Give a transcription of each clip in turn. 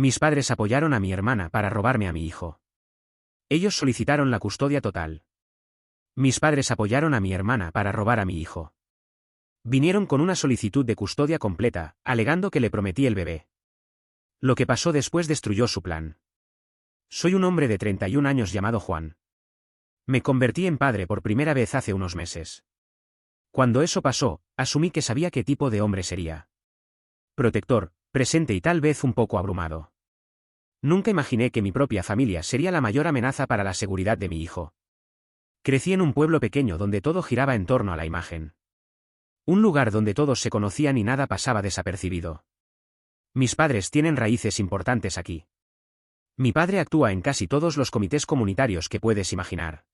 Mis padres apoyaron a mi hermana para robarme a mi hijo. Ellos solicitaron la custodia total. Mis padres apoyaron a mi hermana para robar a mi hijo. Vinieron con una solicitud de custodia completa, alegando que le prometí el bebé. Lo que pasó después destruyó su plan. Soy un hombre de 31 años llamado Juan. Me convertí en padre por primera vez hace unos meses. Cuando eso pasó, asumí que sabía qué tipo de hombre sería. Protector, presente y tal vez un poco abrumado. Nunca imaginé que mi propia familia sería la mayor amenaza para la seguridad de mi hijo. Crecí en un pueblo pequeño donde todo giraba en torno a la imagen. Un lugar donde todos se conocían y nada pasaba desapercibido. Mis padres tienen raíces importantes aquí. Mi padre actúa en casi todos los comités comunitarios que puedes imaginar.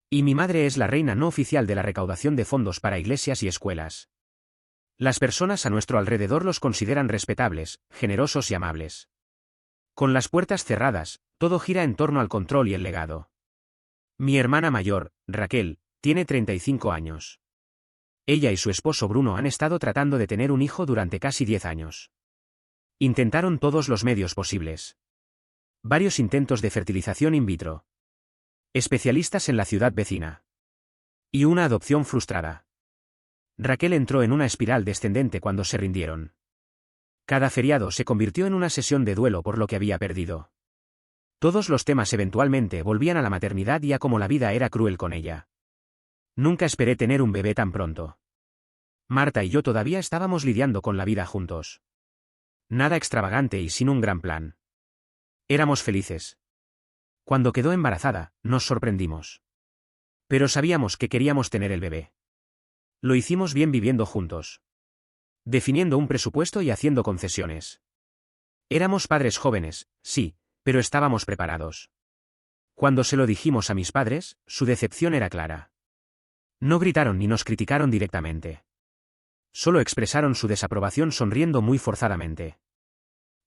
Y mi madre es la reina no oficial de la recaudación de fondos para iglesias y escuelas. Las personas a nuestro alrededor los consideran respetables, generosos y amables. Con las puertas cerradas, todo gira en torno al control y el legado. Mi hermana mayor, Raquel, tiene 35 años. Ella y su esposo Bruno han estado tratando de tener un hijo durante casi 10 años. Intentaron todos los medios posibles. Varios intentos de fertilización in vitro. Especialistas en la ciudad vecina. Y una adopción frustrada. Raquel entró en una espiral descendente cuando se rindieron. Cada feriado se convirtió en una sesión de duelo por lo que había perdido. Todos los temas eventualmente volvían a la maternidad y a cómo la vida era cruel con ella. Nunca esperé tener un bebé tan pronto. Marta y yo todavía estábamos lidiando con la vida juntos. Nada extravagante y sin un gran plan. Éramos felices. Cuando quedó embarazada, nos sorprendimos. Pero sabíamos que queríamos tener el bebé. Lo hicimos bien viviendo juntos. Definiendo un presupuesto y haciendo concesiones. Éramos padres jóvenes, sí, pero estábamos preparados. Cuando se lo dijimos a mis padres, su decepción era clara. No gritaron ni nos criticaron directamente. Solo expresaron su desaprobación sonriendo muy forzadamente.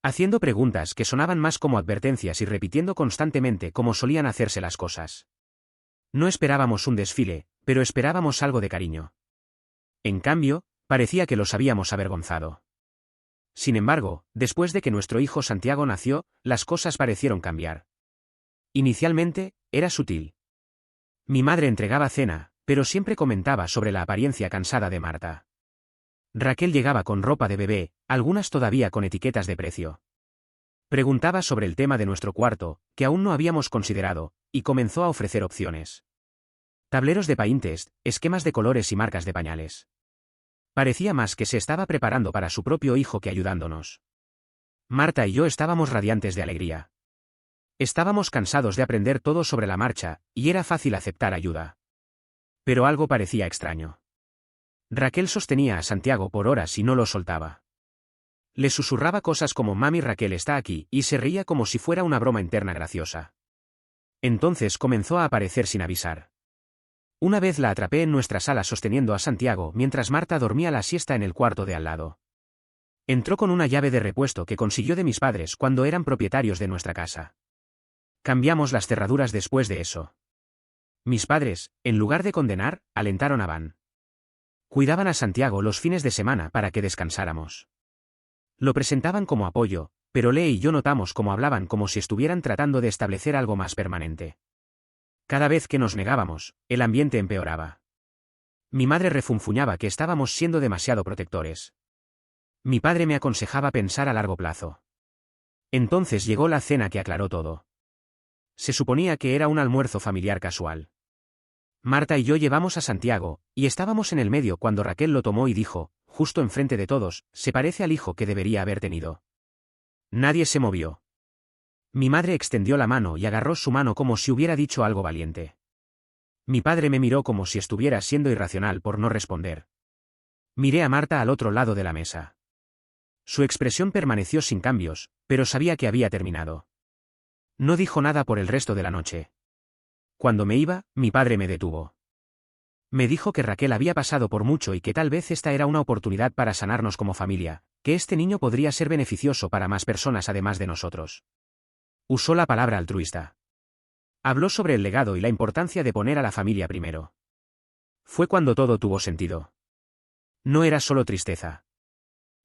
Haciendo preguntas que sonaban más como advertencias y repitiendo constantemente cómo solían hacerse las cosas. No esperábamos un desfile, pero esperábamos algo de cariño. En cambio, parecía que los habíamos avergonzado. Sin embargo, después de que nuestro hijo Santiago nació, las cosas parecieron cambiar. Inicialmente, era sutil. Mi madre entregaba cena, pero siempre comentaba sobre la apariencia cansada de Marta. Raquel llegaba con ropa de bebé, algunas todavía con etiquetas de precio. Preguntaba sobre el tema de nuestro cuarto, que aún no habíamos considerado, y comenzó a ofrecer opciones. Tableros de Pinterest, esquemas de colores y marcas de pañales. Parecía más que se estaba preparando para su propio hijo que ayudándonos. Marta y yo estábamos radiantes de alegría. Estábamos cansados de aprender todo sobre la marcha, y era fácil aceptar ayuda. Pero algo parecía extraño. Raquel sostenía a Santiago por horas y no lo soltaba. Le susurraba cosas como «Mami, Raquel está aquí», y se reía como si fuera una broma interna graciosa. Entonces comenzó a aparecer sin avisar. Una vez la atrapé en nuestra sala sosteniendo a Santiago mientras Marta dormía la siesta en el cuarto de al lado. Entró con una llave de repuesto que consiguió de mis padres cuando eran propietarios de nuestra casa. Cambiamos las cerraduras después de eso. Mis padres, en lugar de condenar, alentaron a Van. Cuidaban a Santiago los fines de semana para que descansáramos. Lo presentaban como apoyo, pero Lee y yo notamos cómo hablaban como si estuvieran tratando de establecer algo más permanente. Cada vez que nos negábamos, el ambiente empeoraba. Mi madre refunfuñaba que estábamos siendo demasiado protectores. Mi padre me aconsejaba pensar a largo plazo. Entonces llegó la cena que aclaró todo. Se suponía que era un almuerzo familiar casual. Marta y yo llevamos a Santiago, y estábamos en el medio cuando Raquel lo tomó y dijo, justo enfrente de todos, «Se parece al hijo que debería haber tenido». Nadie se movió. Mi madre extendió la mano y agarró su mano como si hubiera dicho algo valiente. Mi padre me miró como si estuviera siendo irracional por no responder. Miré a Marta al otro lado de la mesa. Su expresión permaneció sin cambios, pero sabía que había terminado. No dijo nada por el resto de la noche. Cuando me iba, mi padre me detuvo. Me dijo que Raquel había pasado por mucho y que tal vez esta era una oportunidad para sanarnos como familia, que este niño podría ser beneficioso para más personas además de nosotros. Usó la palabra altruista. Habló sobre el legado y la importancia de poner a la familia primero. Fue cuando todo tuvo sentido. No era solo tristeza.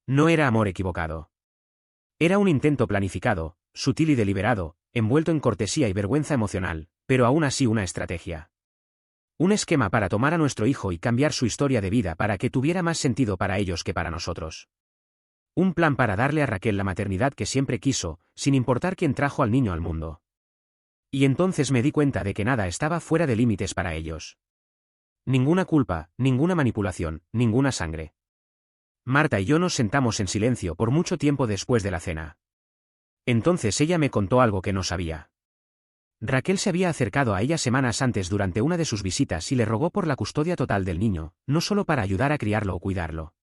No era amor equivocado. Era un intento planificado, sutil y deliberado, envuelto en cortesía y vergüenza emocional, pero aún así una estrategia. Un esquema para tomar a nuestro hijo y cambiar su historia de vida para que tuviera más sentido para ellos que para nosotros. Un plan para darle a Raquel la maternidad que siempre quiso, sin importar quién trajo al niño al mundo. Y entonces me di cuenta de que nada estaba fuera de límites para ellos. Ninguna culpa, ninguna manipulación, ninguna sangre. Marta y yo nos sentamos en silencio por mucho tiempo después de la cena. Entonces ella me contó algo que no sabía. Raquel se había acercado a ella semanas antes durante una de sus visitas y le rogó por la custodia total del niño, no solo para ayudar a criarlo o cuidarlo.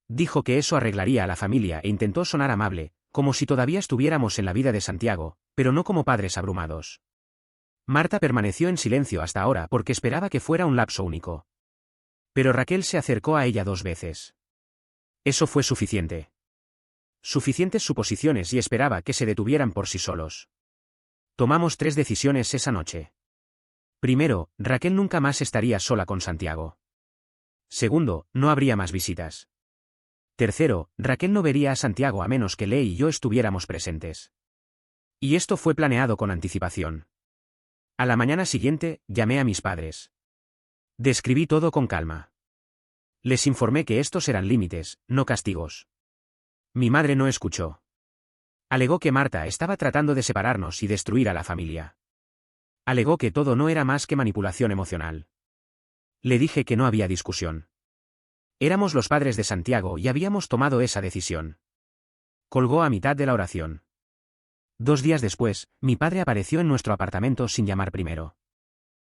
Dijo que eso arreglaría a la familia e intentó sonar amable, como si todavía estuviéramos en la vida de Santiago, pero no como padres abrumados. Marta permaneció en silencio hasta ahora porque esperaba que fuera un lapso único. Pero Raquel se acercó a ella 2 veces. Eso fue suficiente. Suficientes suposiciones y esperaba que se detuvieran por sí solos. Tomamos 3 decisiones esa noche. Primero, Raquel nunca más estaría sola con Santiago. Segundo, no habría más visitas. Tercero, Raquel no vería a Santiago a menos que Ley y yo estuviéramos presentes. Y esto fue planeado con anticipación. A la mañana siguiente, llamé a mis padres. Describí todo con calma. Les informé que estos eran límites, no castigos. Mi madre no escuchó. Alegó que Marta estaba tratando de separarnos y destruir a la familia. Alegó que todo no era más que manipulación emocional. Le dije que no había discusión. Éramos los padres de Santiago y habíamos tomado esa decisión. Colgó a mitad de la oración. 2 días después, mi padre apareció en nuestro apartamento sin llamar primero.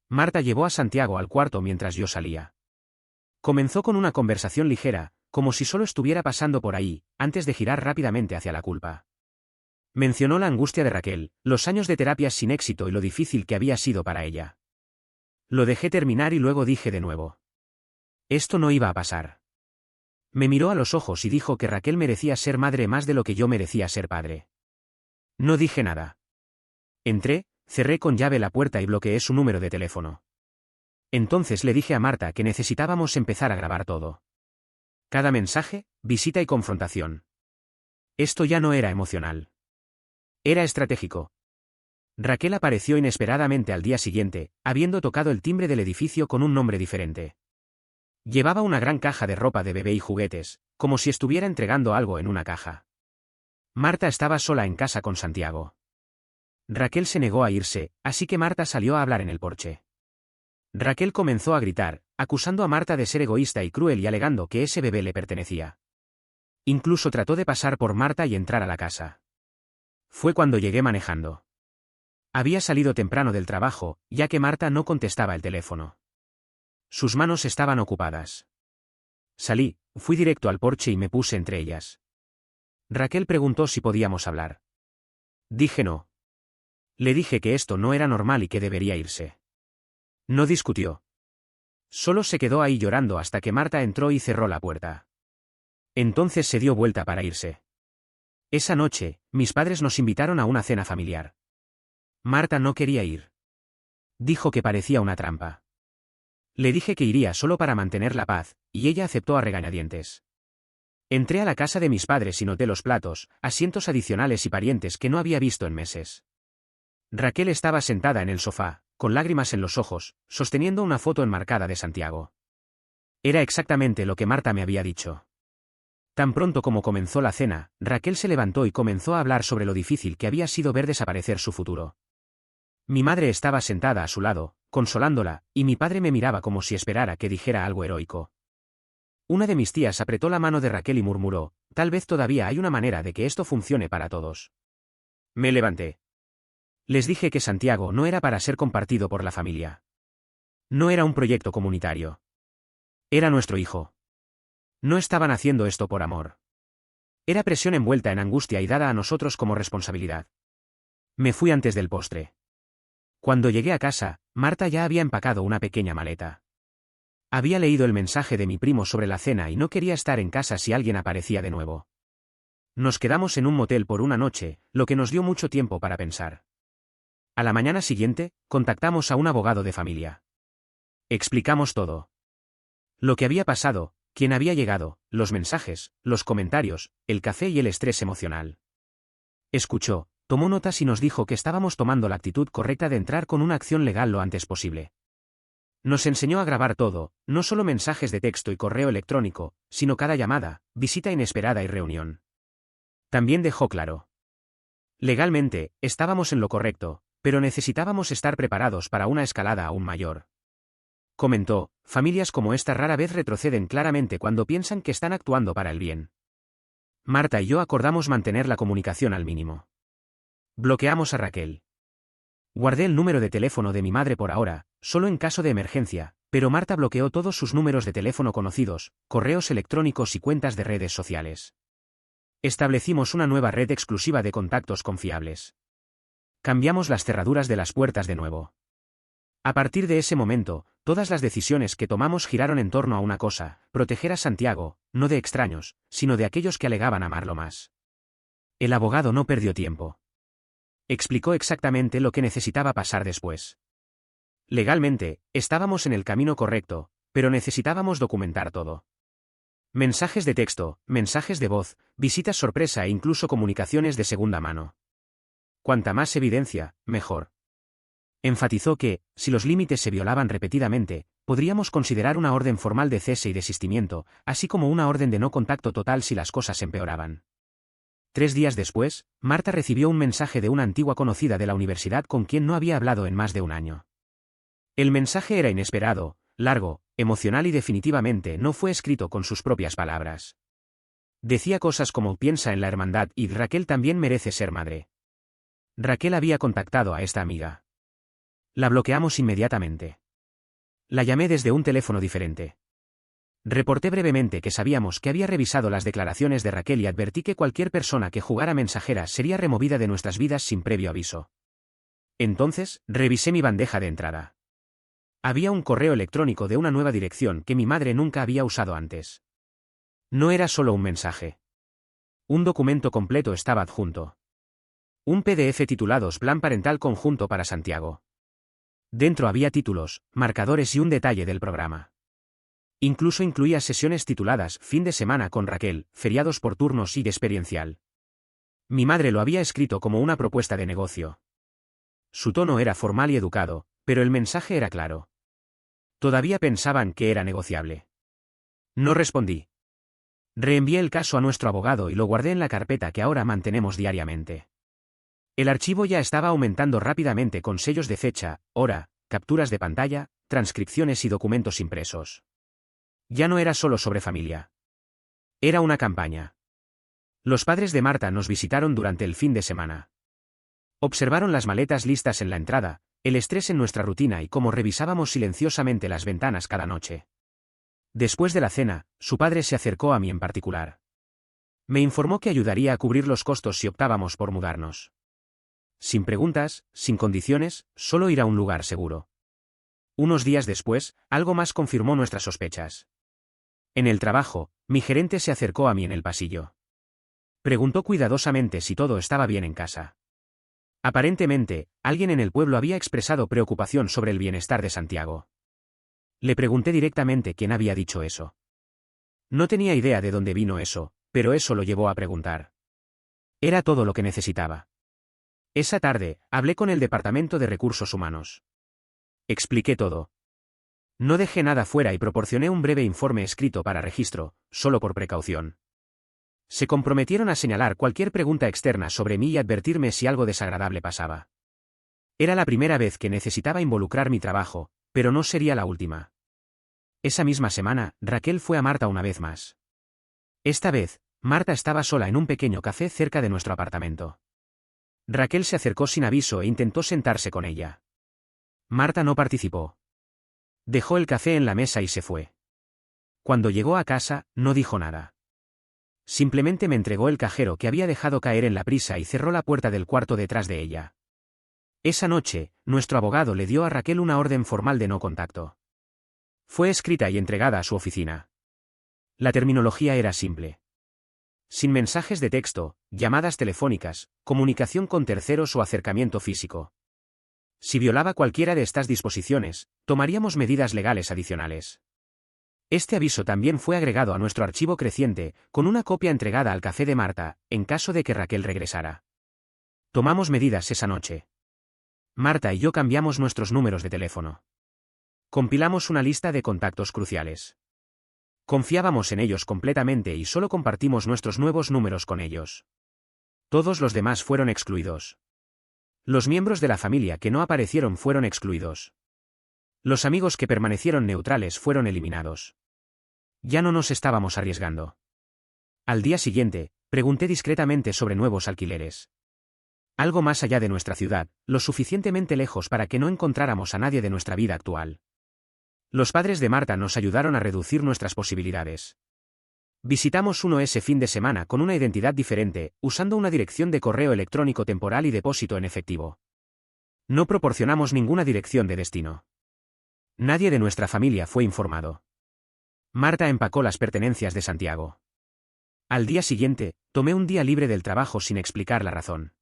Marta llevó a Santiago al cuarto mientras yo salía. Comenzó con una conversación ligera, como si solo estuviera pasando por ahí, antes de girar rápidamente hacia la culpa. Mencionó la angustia de Raquel, los años de terapias sin éxito y lo difícil que había sido para ella. Lo dejé terminar y luego dije de nuevo. Esto no iba a pasar. Me miró a los ojos y dijo que Raquel merecía ser madre más de lo que yo merecía ser padre. No dije nada. Entré, cerré con llave la puerta y bloqueé su número de teléfono. Entonces le dije a Marta que necesitábamos empezar a grabar todo. Cada mensaje, visita y confrontación. Esto ya no era emocional. Era estratégico. Raquel apareció inesperadamente al día siguiente, habiendo tocado el timbre del edificio con un nombre diferente. Llevaba una gran caja de ropa de bebé y juguetes, como si estuviera entregando algo en una caja. Marta estaba sola en casa con Santiago. Raquel se negó a irse, así que Marta salió a hablar en el porche. Raquel comenzó a gritar, acusando a Marta de ser egoísta y cruel y alegando que ese bebé le pertenecía. Incluso trató de pasar por Marta y entrar a la casa. Fue cuando llegué manejando. Había salido temprano del trabajo, ya que Marta no contestaba el teléfono. Sus manos estaban ocupadas. Salí, fui directo al porche y me puse entre ellas. Raquel preguntó si podíamos hablar. Dije no. Le dije que esto no era normal y que debería irse. No discutió. Solo se quedó ahí llorando hasta que Marta entró y cerró la puerta. Entonces se dio vuelta para irse. Esa noche, mis padres nos invitaron a una cena familiar. Marta no quería ir. Dijo que parecía una trampa. Le dije que iría solo para mantener la paz, y ella aceptó a regañadientes. Entré a la casa de mis padres y noté los platos, asientos adicionales y parientes que no había visto en meses. Raquel estaba sentada en el sofá, con lágrimas en los ojos, sosteniendo una foto enmarcada de Santiago. Era exactamente lo que Marta me había dicho. Tan pronto como comenzó la cena, Raquel se levantó y comenzó a hablar sobre lo difícil que había sido ver desaparecer su futuro. Mi madre estaba sentada a su lado, consolándola, y mi padre me miraba como si esperara que dijera algo heroico. Una de mis tías apretó la mano de Raquel y murmuró, tal vez todavía hay una manera de que esto funcione para todos. Me levanté. Les dije que Santiago no era para ser compartido por la familia. No era un proyecto comunitario. Era nuestro hijo. No estaban haciendo esto por amor. Era presión envuelta en angustia y dada a nosotros como responsabilidad. Me fui antes del postre. Cuando llegué a casa, Marta ya había empacado una pequeña maleta. Había leído el mensaje de mi primo sobre la cena y no quería estar en casa si alguien aparecía de nuevo. Nos quedamos en un motel por una noche, lo que nos dio mucho tiempo para pensar. A la mañana siguiente, contactamos a un abogado de familia. Explicamos todo. Lo que había pasado, quién había llegado, los mensajes, los comentarios, el café y el estrés emocional. Escuchó, tomó notas y nos dijo que estábamos tomando la actitud correcta de entrar con una acción legal lo antes posible. Nos enseñó a grabar todo, no solo mensajes de texto y correo electrónico, sino cada llamada, visita inesperada y reunión. También dejó claro. Legalmente, estábamos en lo correcto, pero necesitábamos estar preparados para una escalada aún mayor. Comentó, familias como esta rara vez retroceden claramente cuando piensan que están actuando para el bien. Marta y yo acordamos mantener la comunicación al mínimo. Bloqueamos a Raquel. Guardé el número de teléfono de mi madre por ahora, solo en caso de emergencia, pero Marta bloqueó todos sus números de teléfono conocidos, correos electrónicos y cuentas de redes sociales. Establecimos una nueva red exclusiva de contactos confiables. Cambiamos las cerraduras de las puertas de nuevo. A partir de ese momento, todas las decisiones que tomamos giraron en torno a una cosa: proteger a Santiago, no de extraños, sino de aquellos que alegaban amarlo más. El abogado no perdió tiempo. Explicó exactamente lo que necesitaba pasar después. Legalmente, estábamos en el camino correcto, pero necesitábamos documentar todo. Mensajes de texto, mensajes de voz, visitas sorpresa e incluso comunicaciones de segunda mano. Cuanta más evidencia, mejor. Enfatizó que, si los límites se violaban repetidamente, podríamos considerar una orden formal de cese y desistimiento, así como una orden de no contacto total si las cosas empeoraban. 3 días después, Marta recibió un mensaje de una antigua conocida de la universidad con quien no había hablado en más de un año. El mensaje era inesperado, largo, emocional y definitivamente no fue escrito con sus propias palabras. Decía cosas como: piensa en la hermandad y Raquel también merece ser madre. Raquel había contactado a esta amiga. La bloqueamos inmediatamente. La llamé desde un teléfono diferente. Reporté brevemente que sabíamos que había revisado las declaraciones de Raquel y advertí que cualquier persona que jugara mensajera sería removida de nuestras vidas sin previo aviso. Entonces, revisé mi bandeja de entrada. Había un correo electrónico de una nueva dirección que mi madre nunca había usado antes. No era solo un mensaje. Un documento completo estaba adjunto. Un PDF titulado Plan Parental Conjunto para Santiago. Dentro había títulos, marcadores y un detalle del programa. Incluso incluía sesiones tituladas Fin de semana con Raquel, feriados por turnos y experiencial. Mi madre lo había escrito como una propuesta de negocio. Su tono era formal y educado, pero el mensaje era claro. Todavía pensaban que era negociable. No respondí. Reenvié el caso a nuestro abogado y lo guardé en la carpeta que ahora mantenemos diariamente. El archivo ya estaba aumentando rápidamente con sellos de fecha, hora, capturas de pantalla, transcripciones y documentos impresos. Ya no era solo sobre familia. Era una campaña. Los padres de Marta nos visitaron durante el fin de semana. Observaron las maletas listas en la entrada, el estrés en nuestra rutina y cómo revisábamos silenciosamente las ventanas cada noche. Después de la cena, su padre se acercó a mí en particular. Me informó que ayudaría a cubrir los costos si optábamos por mudarnos. Sin preguntas, sin condiciones, solo ir a un lugar seguro. Unos días después, algo más confirmó nuestras sospechas. En el trabajo, mi gerente se acercó a mí en el pasillo. Preguntó cuidadosamente si todo estaba bien en casa. Aparentemente, alguien en el pueblo había expresado preocupación sobre el bienestar de Santiago. Le pregunté directamente quién había dicho eso. No tenía idea de dónde vino eso, pero eso lo llevó a preguntar. Era todo lo que necesitaba. Esa tarde, hablé con el Departamento de Recursos Humanos. Expliqué todo. No dejé nada fuera y proporcioné un breve informe escrito para registro, solo por precaución. Se comprometieron a señalar cualquier pregunta externa sobre mí y advertirme si algo desagradable pasaba. Era la primera vez que necesitaba involucrar mi trabajo, pero no sería la última. Esa misma semana, Raquel fue a Marta una vez más. Esta vez, Marta estaba sola en un pequeño café cerca de nuestro apartamento. Raquel se acercó sin aviso e intentó sentarse con ella. Marta no participó. Dejó el café en la mesa y se fue. Cuando llegó a casa, no dijo nada. Simplemente me entregó el cajero que había dejado caer en la prisa y cerró la puerta del cuarto detrás de ella. Esa noche, nuestro abogado le dio a Raquel una orden formal de no contacto. Fue escrita y entregada a su oficina. La terminología era simple. Sin mensajes de texto, llamadas telefónicas, comunicación con terceros o acercamiento físico. Si violaba cualquiera de estas disposiciones, tomaríamos medidas legales adicionales. Este aviso también fue agregado a nuestro archivo creciente, con una copia entregada al café de Marta, en caso de que Raquel regresara. Tomamos medidas esa noche. Marta y yo cambiamos nuestros números de teléfono. Compilamos una lista de contactos cruciales. Confiábamos en ellos completamente y solo compartimos nuestros nuevos números con ellos. Todos los demás fueron excluidos. Los miembros de la familia que no aparecieron fueron excluidos. Los amigos que permanecieron neutrales fueron eliminados. Ya no nos estábamos arriesgando. Al día siguiente, pregunté discretamente sobre nuevos alquileres. Algo más allá de nuestra ciudad, lo suficientemente lejos para que no encontráramos a nadie de nuestra vida actual. Los padres de Marta nos ayudaron a reducir nuestras posibilidades. Visitamos uno ese fin de semana con una identidad diferente, usando una dirección de correo electrónico temporal y depósito en efectivo. No proporcionamos ninguna dirección de destino. Nadie de nuestra familia fue informado. Marta empacó las pertenencias de Santiago. Al día siguiente, tomé un día libre del trabajo sin explicar la razón.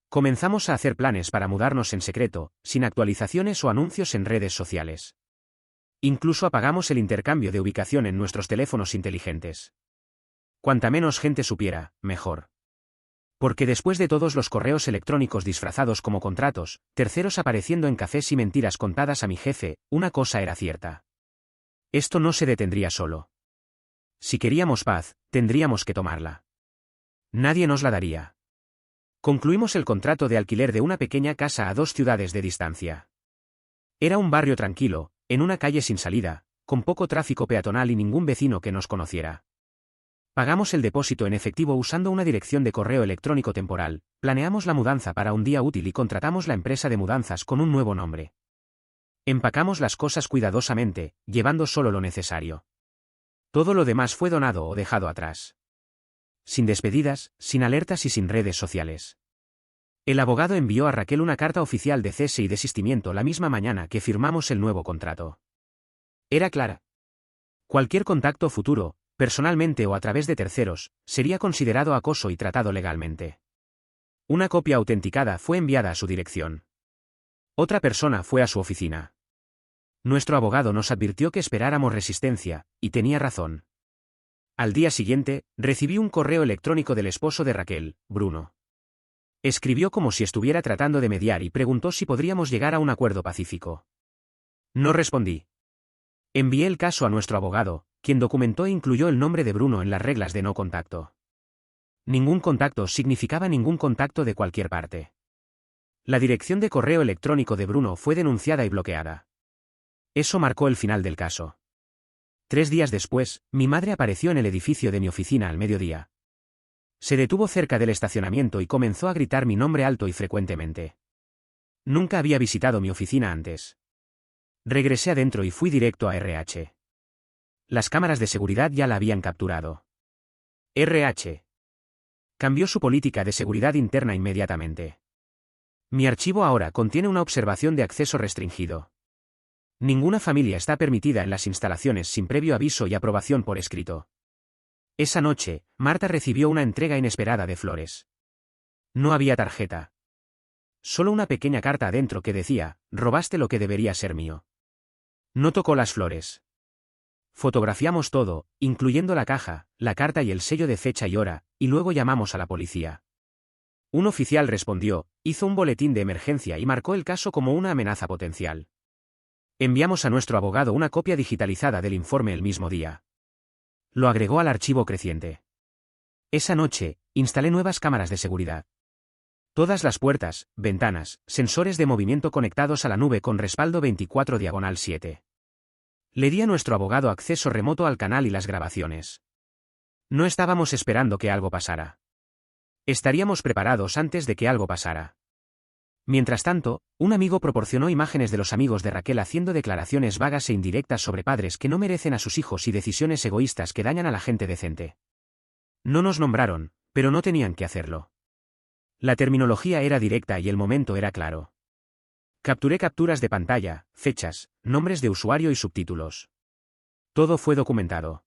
Comenzamos a hacer planes para mudarnos en secreto, sin actualizaciones o anuncios en redes sociales. Incluso apagamos el intercambio de ubicación en nuestros teléfonos inteligentes. Cuanta menos gente supiera, mejor. Porque después de todos los correos electrónicos disfrazados como contratos, terceros apareciendo en cafés y mentiras contadas a mi jefe, una cosa era cierta. Esto no se detendría solo. Si queríamos paz, tendríamos que tomarla. Nadie nos la daría. Concluimos el contrato de alquiler de una pequeña casa a 2 ciudades de distancia. Era un barrio tranquilo, en una calle sin salida, con poco tráfico peatonal y ningún vecino que nos conociera. Pagamos el depósito en efectivo usando una dirección de correo electrónico temporal, planeamos la mudanza para un día útil y contratamos la empresa de mudanzas con un nuevo nombre. Empacamos las cosas cuidadosamente, llevando solo lo necesario. Todo lo demás fue donado o dejado atrás. Sin despedidas, sin alertas y sin redes sociales. El abogado envió a Raquel una carta oficial de cese y desistimiento la misma mañana que firmamos el nuevo contrato. Era clara. Cualquier contacto futuro, personalmente o a través de terceros, sería considerado acoso y tratado legalmente. Una copia autenticada fue enviada a su dirección. Otra persona fue a su oficina. Nuestro abogado nos advirtió que esperáramos resistencia, y tenía razón. Al día siguiente, recibí un correo electrónico del esposo de Raquel, Bruno. Escribió como si estuviera tratando de mediar y preguntó si podríamos llegar a un acuerdo pacífico. No respondí. Envié el caso a nuestro abogado, quien documentó e incluyó el nombre de Bruno en las reglas de no contacto. Ningún contacto significaba ningún contacto de cualquier parte. La dirección de correo electrónico de Bruno fue denunciada y bloqueada. Eso marcó el final del caso. 3 días después, mi madre apareció en el edificio de mi oficina al mediodía. Se detuvo cerca del estacionamiento y comenzó a gritar mi nombre alto y frecuentemente. Nunca había visitado mi oficina antes. Regresé adentro y fui directo a RH. Las cámaras de seguridad ya la habían capturado. RH cambió su política de seguridad interna inmediatamente. Mi archivo ahora contiene una observación de acceso restringido. Ninguna familia está permitida en las instalaciones sin previo aviso y aprobación por escrito. Esa noche, Marta recibió una entrega inesperada de flores. No había tarjeta. Solo una pequeña carta adentro que decía, robaste lo que debería ser mío. No tocó las flores. Fotografiamos todo, incluyendo la caja, la carta y el sello de fecha y hora, y luego llamamos a la policía. Un oficial respondió, hizo un boletín de emergencia y marcó el caso como una amenaza potencial. Enviamos a nuestro abogado una copia digitalizada del informe el mismo día. Lo agregó al archivo creciente. Esa noche, instalé nuevas cámaras de seguridad. Todas las puertas, ventanas, sensores de movimiento conectados a la nube con respaldo 24/7. Le di a nuestro abogado acceso remoto al canal y las grabaciones. No estábamos esperando que algo pasara. Estaríamos preparados antes de que algo pasara. Mientras tanto, un amigo proporcionó imágenes de los amigos de Raquel haciendo declaraciones vagas e indirectas sobre padres que no merecen a sus hijos y decisiones egoístas que dañan a la gente decente. No nos nombraron, pero no tenían que hacerlo. La terminología era directa y el momento era claro. Capturé capturas de pantalla, fechas, nombres de usuario y subtítulos. Todo fue documentado.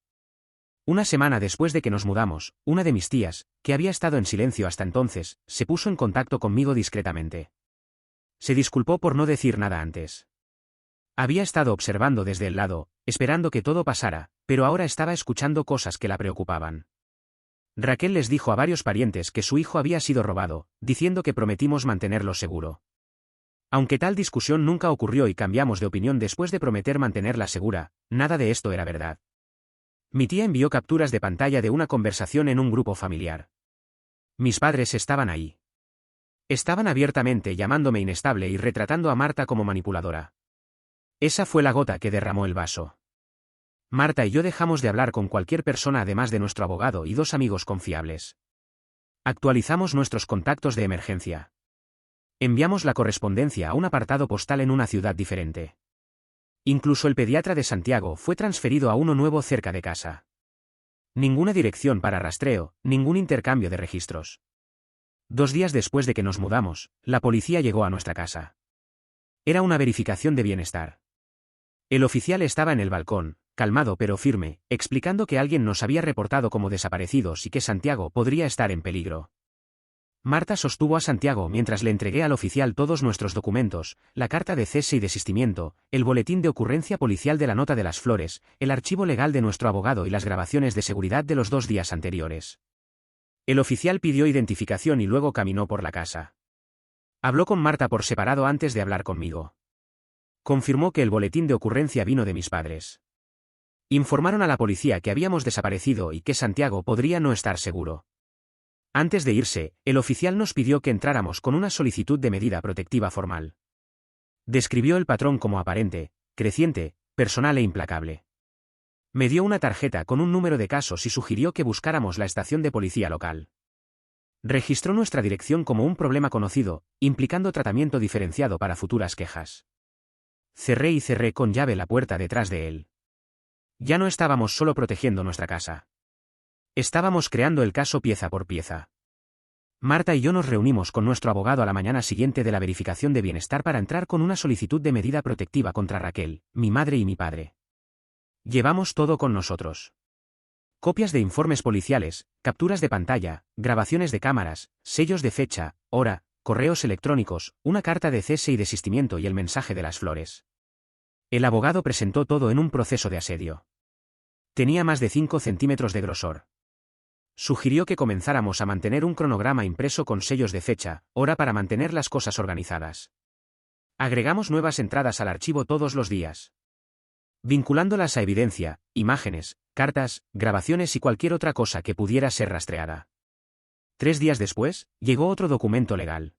Una semana después de que nos mudamos, una de mis tías, que había estado en silencio hasta entonces, se puso en contacto conmigo discretamente. Se disculpó por no decir nada antes. Había estado observando desde el lado, esperando que todo pasara, pero ahora estaba escuchando cosas que la preocupaban. Raquel les dijo a varios parientes que su hijo había sido robado, diciendo que prometimos mantenerlo seguro. Aunque tal discusión nunca ocurrió y cambiamos de opinión después de prometer mantenerla segura, nada de esto era verdad. Mi tía envió capturas de pantalla de una conversación en un grupo familiar. Mis padres estaban ahí. Estaban abiertamente llamándome inestable y retratando a Marta como manipuladora. Esa fue la gota que derramó el vaso. Marta y yo dejamos de hablar con cualquier persona además de nuestro abogado y 2 amigos confiables. Actualizamos nuestros contactos de emergencia. Enviamos la correspondencia a un apartado postal en una ciudad diferente. Incluso el pediatra de Santiago fue transferido a uno nuevo cerca de casa. Ninguna dirección para rastreo, ningún intercambio de registros. 2 días después de que nos mudamos, la policía llegó a nuestra casa. Era una verificación de bienestar. El oficial estaba en el balcón, calmado pero firme, explicando que alguien nos había reportado como desaparecidos y que Santiago podría estar en peligro. Marta sostuvo a Santiago mientras le entregué al oficial todos nuestros documentos, la carta de cese y desistimiento, el boletín de ocurrencia policial de la nota de las flores, el archivo legal de nuestro abogado y las grabaciones de seguridad de los 2 días anteriores. El oficial pidió identificación y luego caminó por la casa. Habló con Marta por separado antes de hablar conmigo. Confirmó que el boletín de ocurrencia vino de mis padres. Informaron a la policía que habíamos desaparecido y que Santiago podría no estar seguro. Antes de irse, el oficial nos pidió que entráramos con una solicitud de medida protectiva formal. Describió el patrón como aparente, creciente, personal e implacable. Me dio una tarjeta con un número de casos y sugirió que buscáramos la estación de policía local. Registró nuestra dirección como un problema conocido, implicando tratamiento diferenciado para futuras quejas. Cerré con llave la puerta detrás de él. Ya no estábamos solo protegiendo nuestra casa. Estábamos creando el caso pieza por pieza. Marta y yo nos reunimos con nuestro abogado a la mañana siguiente de la verificación de bienestar para entrar con una solicitud de medida protectiva contra Raquel, mi madre y mi padre. Llevamos todo con nosotros. Copias de informes policiales, capturas de pantalla, grabaciones de cámaras, sellos de fecha, hora, correos electrónicos, una carta de cese y desistimiento y el mensaje de las flores. El abogado presentó todo en un proceso de asedio. Tenía más de 5 centímetros de grosor. Sugirió que comenzáramos a mantener un cronograma impreso con sellos de fecha, hora para mantener las cosas organizadas. Agregamos nuevas entradas al archivo todos los días, vinculándolas a evidencia, imágenes, cartas, grabaciones y cualquier otra cosa que pudiera ser rastreada. 3 días después, llegó otro documento legal.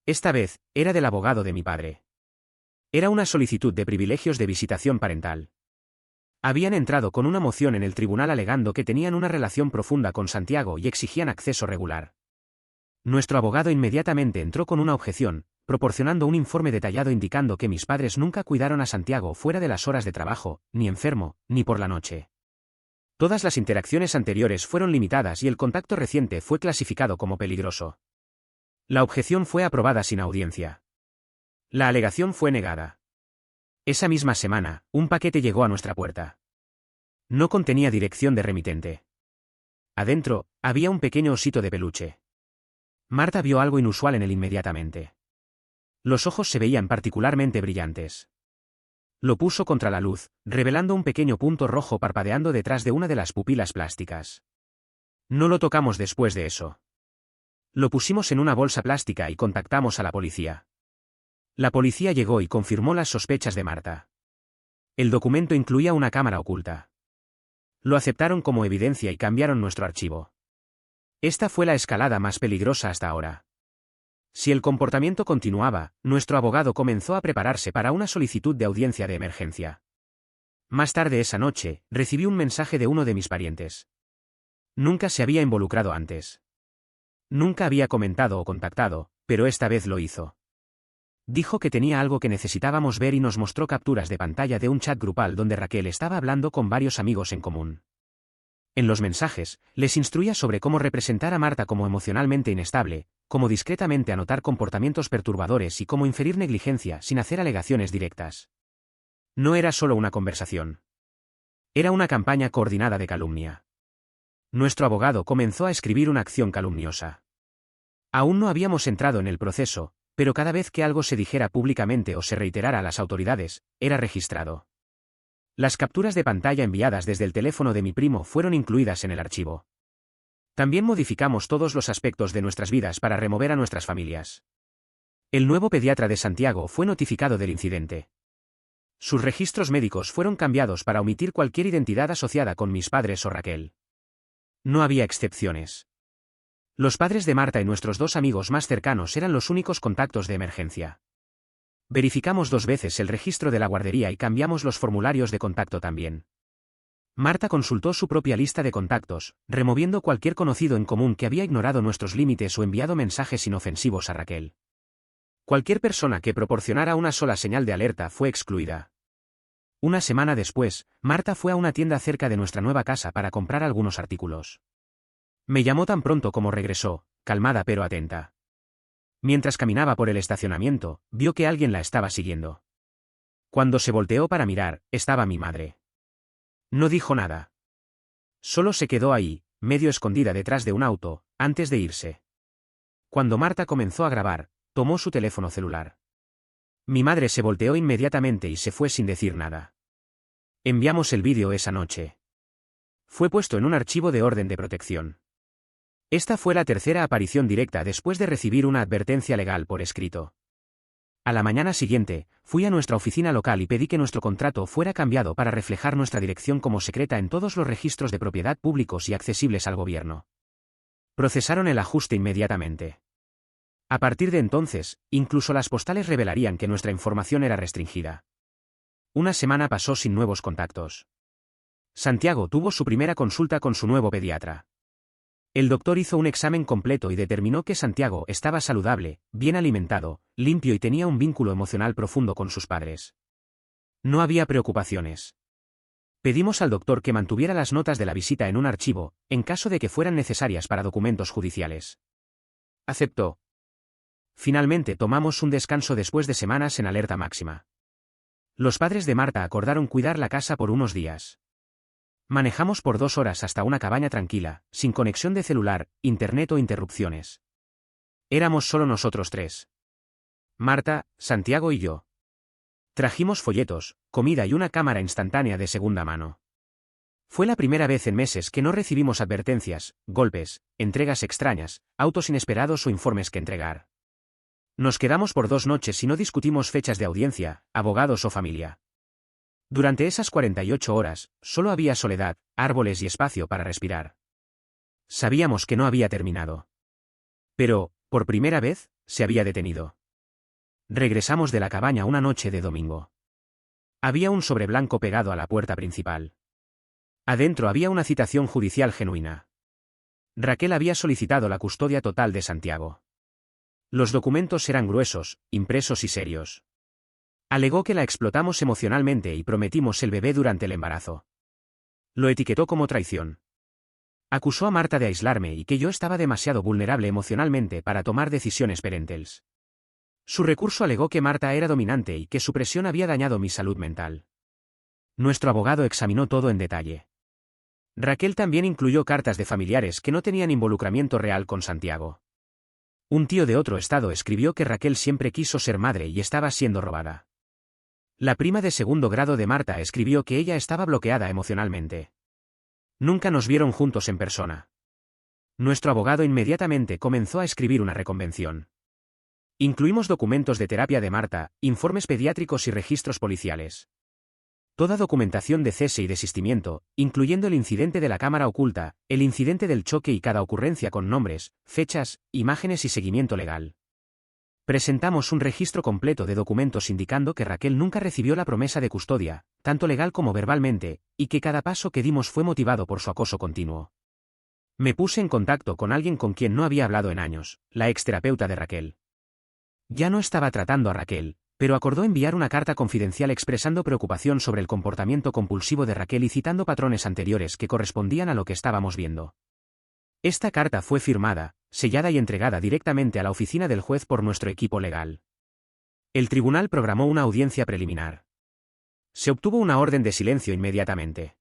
Esta vez, era del abogado de mi padre. Era una solicitud de privilegios de visitación parental. Habían entrado con una moción en el tribunal alegando que tenían una relación profunda con Santiago y exigían acceso regular. Nuestro abogado inmediatamente entró con una objeción, proporcionando un informe detallado indicando que mis padres nunca cuidaron a Santiago fuera de las horas de trabajo, ni enfermo, ni por la noche. Todas las interacciones anteriores fueron limitadas y el contacto reciente fue clasificado como peligroso. La objeción fue aprobada sin audiencia. La alegación fue negada. Esa misma semana, un paquete llegó a nuestra puerta. No contenía dirección de remitente. Adentro, había un pequeño osito de peluche. Marta vio algo inusual en él inmediatamente. Los ojos se veían particularmente brillantes. Lo puso contra la luz, revelando un pequeño punto rojo parpadeando detrás de una de las pupilas plásticas. No lo tocamos después de eso. Lo pusimos en una bolsa plástica y contactamos a la policía. La policía llegó y confirmó las sospechas de Marta. El documento incluía una cámara oculta. Lo aceptaron como evidencia y cambiaron nuestro archivo. Esta fue la escalada más peligrosa hasta ahora. Si el comportamiento continuaba, nuestro abogado comenzó a prepararse para una solicitud de audiencia de emergencia. Más tarde esa noche, recibí un mensaje de uno de mis parientes. Nunca se había involucrado antes. Nunca había comentado o contactado, pero esta vez lo hizo. Dijo que tenía algo que necesitábamos ver y nos mostró capturas de pantalla de un chat grupal donde Raquel estaba hablando con varios amigos en común. En los mensajes, les instruía sobre cómo representar a Marta como emocionalmente inestable, cómo discretamente anotar comportamientos perturbadores y cómo inferir negligencia sin hacer alegaciones directas. No era solo una conversación. Era una campaña coordinada de calumnia. Nuestro abogado comenzó a escribir una acción calumniosa. Aún no habíamos entrado en el proceso, pero cada vez que algo se dijera públicamente o se reiterara a las autoridades, era registrado. Las capturas de pantalla enviadas desde el teléfono de mi primo fueron incluidas en el archivo. También modificamos todos los aspectos de nuestras vidas para remover a nuestras familias. El nuevo pediatra de Santiago fue notificado del incidente. Sus registros médicos fueron cambiados para omitir cualquier identidad asociada con mis padres o Raquel. No había excepciones. Los padres de Marta y nuestros dos amigos más cercanos eran los únicos contactos de emergencia. Verificamos 2 veces el registro de la guardería y cambiamos los formularios de contacto también. Marta consultó su propia lista de contactos, removiendo cualquier conocido en común que había ignorado nuestros límites o enviado mensajes inofensivos a Raquel. Cualquier persona que proporcionara una sola señal de alerta fue excluida. Una semana después, Marta fue a una tienda cerca de nuestra nueva casa para comprar algunos artículos. Me llamó tan pronto como regresó, calmada pero atenta. Mientras caminaba por el estacionamiento, vio que alguien la estaba siguiendo. Cuando se volteó para mirar, estaba mi madre. No dijo nada. Solo se quedó ahí, medio escondida detrás de un auto, antes de irse. Cuando Marta comenzó a grabar, tomó su teléfono celular. Mi madre se volteó inmediatamente y se fue sin decir nada. Enviamos el vídeo esa noche. Fue puesto en un archivo de orden de protección. Esta fue la tercera aparición directa después de recibir una advertencia legal por escrito. A la mañana siguiente, fui a nuestra oficina local y pedí que nuestro contrato fuera cambiado para reflejar nuestra dirección como secreta en todos los registros de propiedad públicos y accesibles al gobierno. Procesaron el ajuste inmediatamente. A partir de entonces, incluso las postales revelarían que nuestra información era restringida. Una semana pasó sin nuevos contactos. Santiago tuvo su primera consulta con su nuevo pediatra. El doctor hizo un examen completo y determinó que Santiago estaba saludable, bien alimentado, limpio y tenía un vínculo emocional profundo con sus padres. No había preocupaciones. Pedimos al doctor que mantuviera las notas de la visita en un archivo, en caso de que fueran necesarias para documentos judiciales. Aceptó. Finalmente tomamos un descanso después de semanas en alerta máxima. Los padres de Marta acordaron cuidar la casa por unos días. Manejamos por 2 horas hasta una cabaña tranquila, sin conexión de celular, internet o interrupciones. Éramos solo nosotros 3. Marta, Santiago y yo. Trajimos folletos, comida y una cámara instantánea de segunda mano. Fue la primera vez en meses que no recibimos advertencias, golpes, entregas extrañas, autos inesperados o informes que entregar. Nos quedamos por 2 noches y no discutimos fechas de audiencia, abogados o familia. Durante esas 48 horas, solo había soledad, árboles y espacio para respirar. Sabíamos que no había terminado. Pero, por primera vez, se había detenido. Regresamos de la cabaña una noche de domingo. Había un sobre blanco pegado a la puerta principal. Adentro había una citación judicial genuina. Raquel había solicitado la custodia total de Santiago. Los documentos eran gruesos, impresos y serios. Alegó que la explotamos emocionalmente y prometimos el bebé durante el embarazo. Lo etiquetó como traición. Acusó a Marta de aislarme y que yo estaba demasiado vulnerable emocionalmente para tomar decisiones parentales. Su recurso alegó que Marta era dominante y que su presión había dañado mi salud mental. Nuestro abogado examinó todo en detalle. Raquel también incluyó cartas de familiares que no tenían involucramiento real con Santiago. Un tío de otro estado escribió que Raquel siempre quiso ser madre y estaba siendo robada. La prima de segundo grado de Marta escribió que ella estaba bloqueada emocionalmente. Nunca nos vieron juntos en persona. Nuestro abogado inmediatamente comenzó a escribir una reconvención. Incluimos documentos de terapia de Marta, informes pediátricos y registros policiales. Toda documentación de cese y desistimiento, incluyendo el incidente de la cámara oculta, el incidente del choque y cada ocurrencia con nombres, fechas, imágenes y seguimiento legal. Presentamos un registro completo de documentos indicando que Raquel nunca recibió la promesa de custodia, tanto legal como verbalmente, y que cada paso que dimos fue motivado por su acoso continuo. Me puse en contacto con alguien con quien no había hablado en años, la exterapeuta de Raquel. Ya no estaba tratando a Raquel, pero acordó enviar una carta confidencial expresando preocupación sobre el comportamiento compulsivo de Raquel y citando patrones anteriores que correspondían a lo que estábamos viendo. Esta carta fue firmada, sellada y entregada directamente a la oficina del juez por nuestro equipo legal. El tribunal programó una audiencia preliminar. Se obtuvo una orden de silencio inmediatamente.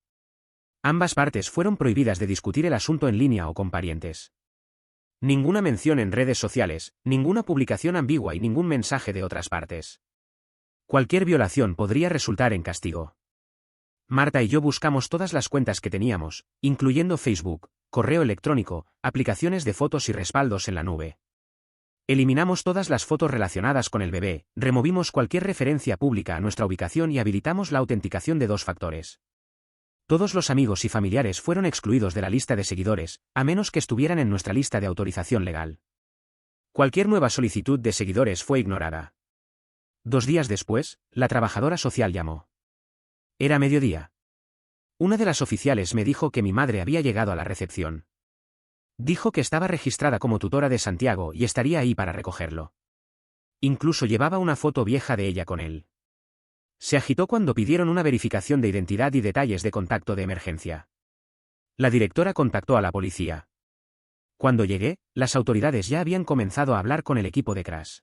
Ambas partes fueron prohibidas de discutir el asunto en línea o con parientes. Ninguna mención en redes sociales, ninguna publicación ambigua y ningún mensaje de otras partes. Cualquier violación podría resultar en castigo. Marta y yo buscamos todas las cuentas que teníamos, incluyendo Facebook, correo electrónico, aplicaciones de fotos y respaldos en la nube. Eliminamos todas las fotos relacionadas con el bebé, removimos cualquier referencia pública a nuestra ubicación y habilitamos la autenticación de 2 factores. Todos los amigos y familiares fueron excluidos de la lista de seguidores, a menos que estuvieran en nuestra lista de autorización legal. Cualquier nueva solicitud de seguidores fue ignorada. 2 días después, la trabajadora social llamó. Era mediodía. Una de las oficiales me dijo que mi madre había llegado a la recepción. Dijo que estaba registrada como tutora de Santiago y estaría ahí para recogerlo. Incluso llevaba una foto vieja de ella con él. Se agitó cuando pidieron una verificación de identidad y detalles de contacto de emergencia. La directora contactó a la policía. Cuando llegué, las autoridades ya habían comenzado a hablar con el equipo de Crash.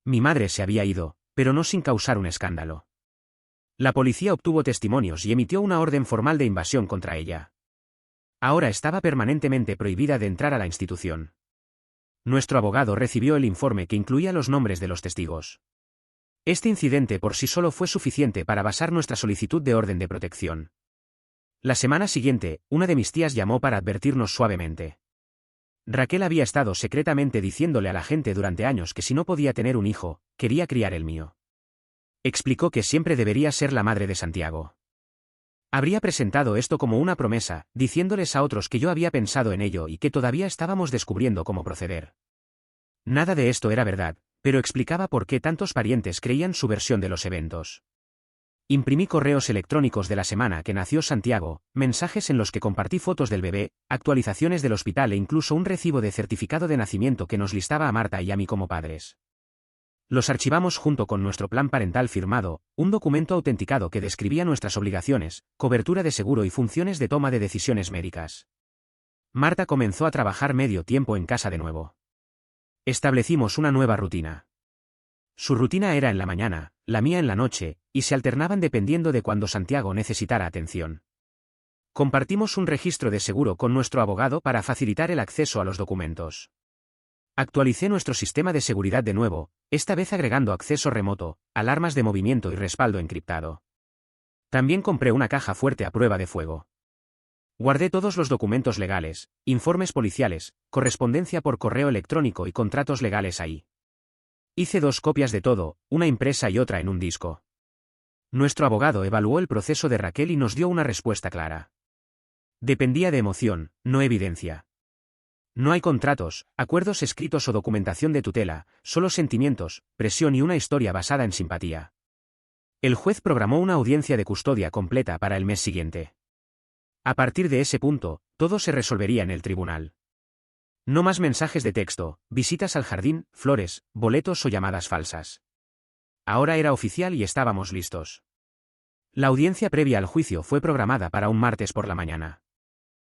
Mi madre se había ido, pero no sin causar un escándalo. La policía obtuvo testimonios y emitió una orden formal de invasión contra ella. Ahora estaba permanentemente prohibida de entrar a la institución. Nuestro abogado recibió el informe que incluía los nombres de los testigos. Este incidente por sí solo fue suficiente para basar nuestra solicitud de orden de protección. La semana siguiente, una de mis tías llamó para advertirnos suavemente. Raquel había estado secretamente diciéndole a la gente durante años que si no podía tener un hijo, quería criar el mío. Explicó que siempre debería ser la madre de Santiago. Habría presentado esto como una promesa, diciéndoles a otros que yo había pensado en ello y que todavía estábamos descubriendo cómo proceder. Nada de esto era verdad, pero explicaba por qué tantos parientes creían su versión de los eventos. Imprimí correos electrónicos de la semana que nació Santiago, mensajes en los que compartí fotos del bebé, actualizaciones del hospital e incluso un recibo de certificado de nacimiento que nos listaba a Marta y a mí como padres. Los archivamos junto con nuestro plan parental firmado, un documento autenticado que describía nuestras obligaciones, cobertura de seguro y funciones de toma de decisiones médicas. Marta comenzó a trabajar medio tiempo en casa de nuevo. Establecimos una nueva rutina. Su rutina era en la mañana, la mía en la noche, y se alternaban dependiendo de cuando Santiago necesitara atención. Compartimos un registro de seguro con nuestro abogado para facilitar el acceso a los documentos. Actualicé nuestro sistema de seguridad de nuevo, esta vez agregando acceso remoto, alarmas de movimiento y respaldo encriptado. También compré una caja fuerte a prueba de fuego. Guardé todos los documentos legales, informes policiales, correspondencia por correo electrónico y contratos legales ahí. Hice 2 copias de todo, una impresa y otra en un disco. Nuestro abogado evaluó el proceso de Raquel y nos dio una respuesta clara. Dependía de emoción, no evidencia. No hay contratos, acuerdos escritos o documentación de tutela, solo sentimientos, presión y una historia basada en simpatía. El juez programó una audiencia de custodia completa para el mes siguiente. A partir de ese punto, todo se resolvería en el tribunal. No más mensajes de texto, visitas al jardín, flores, boletos o llamadas falsas. Ahora era oficial y estábamos listos. La audiencia previa al juicio fue programada para un martes por la mañana.